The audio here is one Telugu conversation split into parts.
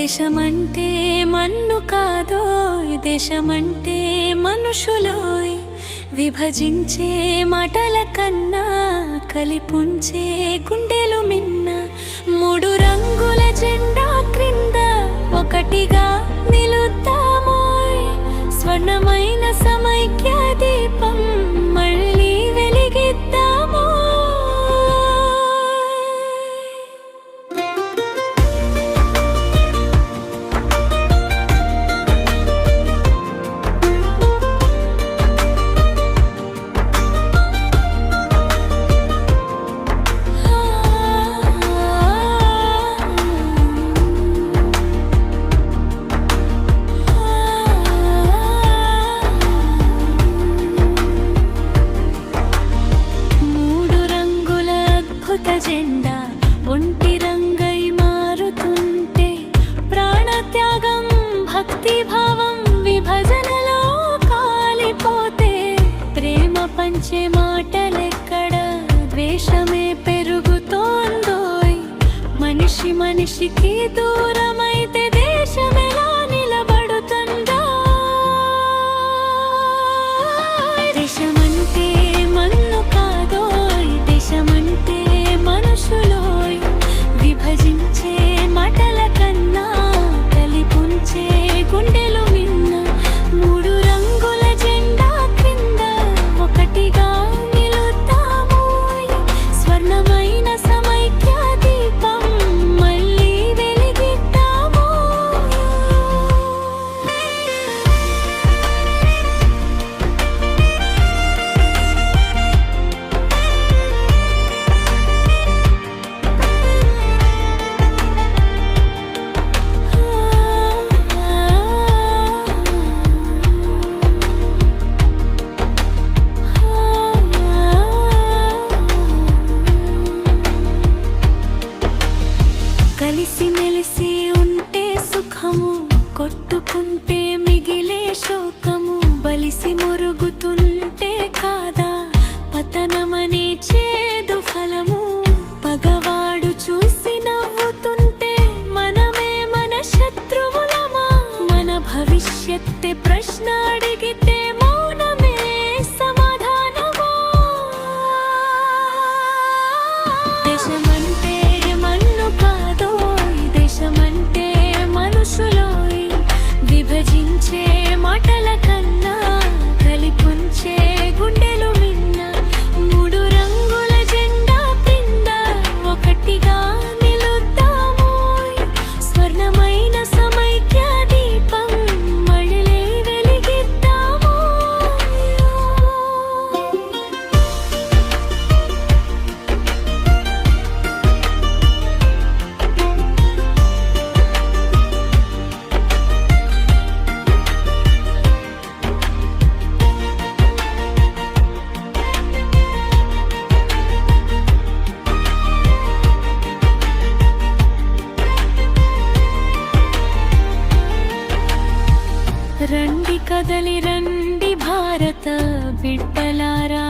దేశమంటే మన్ను కాదోయ్, దేశమంటే మనుషులోయ్. విభజించే మాటల కన్నా కలిపుంచే గుండెలు మిన్న. మూడు రంగుల జెండా క్రింద ఒకటిగా నిలుద్దామోయ్. స్వర్ణమైన సమైక్య దీపం మళ్ళీ వెలిగిద్దామో. జెండా ఒంటి రంగై మారుతుంటే ప్రాణత్యాగం భక్తి భావం విభజనలో కాలిపోతే ప్రేమ పంచే మాటలెక్కడ ద్వేషమే పెరుగుతోందోయ్. మనిషి మనిషికి దూరమైతే దేశమెలా నిలబడుతుందో. దేశమంటే మన్ను కాదోయ్, దేశమంటే మనుషులోయ్. విభజించే మాటల కన్నా కలిపుంచే గుండెలు మిన్న. మూడు రంగుల జెండా క్రింద ఒకటిగా నిలుద్దామోయ్. స్వర్ణమైన సమైక్య దీపం మళ్ళీ వెలిగిద్దామో. కలిసి మెలిసి ఉంటే సుఖము, కొట్టుకుంటే మిగిలే శోకము. బలిసి మురుగుతుంటే కాదా పతనమనే చేదు ఫలము. పగవాడు చూసి నవ్వుతుంటే మనమే మన శత్రువులమా. మన భవిష్యత్తే ప్రశ్న అడిగితే మౌనమే సమాధానమా. దేశమంటే మన్ను కాదోయ్, దేశమంటే మనుషులోయ్. విభజించే మాటల కన్నా కలిపుంచే గుండెలు మిన్న. మూడు రంగుల జెండా క్రింద ఒకటిగా నిలుద్దామోయ్. స్వర్ణమైన సమైక్య దీపం మళ్ళీ వెలిగిద్దామో. రండి కదలి రండి భారత బిడ్డలారా,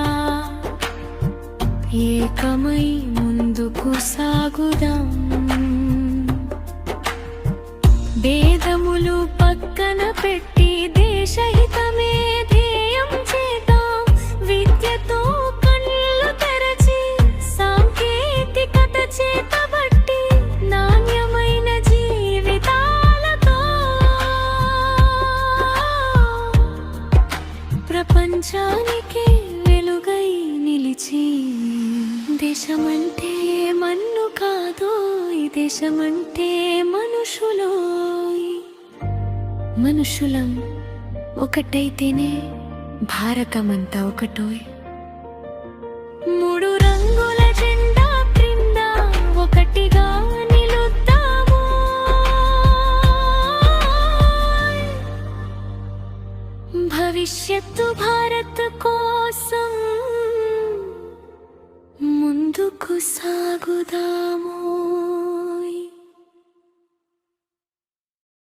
ఏకమై ముందుకు సాగుదాం. భేదములు పక్కన పెట్టి దేశహితమే ధ్యేయం చేద్దాం. విద్యతో కళ్ళు తెరచి సాంకేతికత చేతబట్టి నాణ్యమైన జీవితాలతో ప్రపంచానికి వెలుగై నిలిచి. దేశమంటే మన్ను కాదోయ్, దేశమంటే మనుషులోయ్. మనుషులం ఒకటైతేనే భారతమంతా ఒకటోయ్. మూడు రంగుల జెండా క్రింద ఒకటిగా నిలుద్దామో. భవిష్యత్తు భారత్ కోసం ముందుకు సాగుదాము.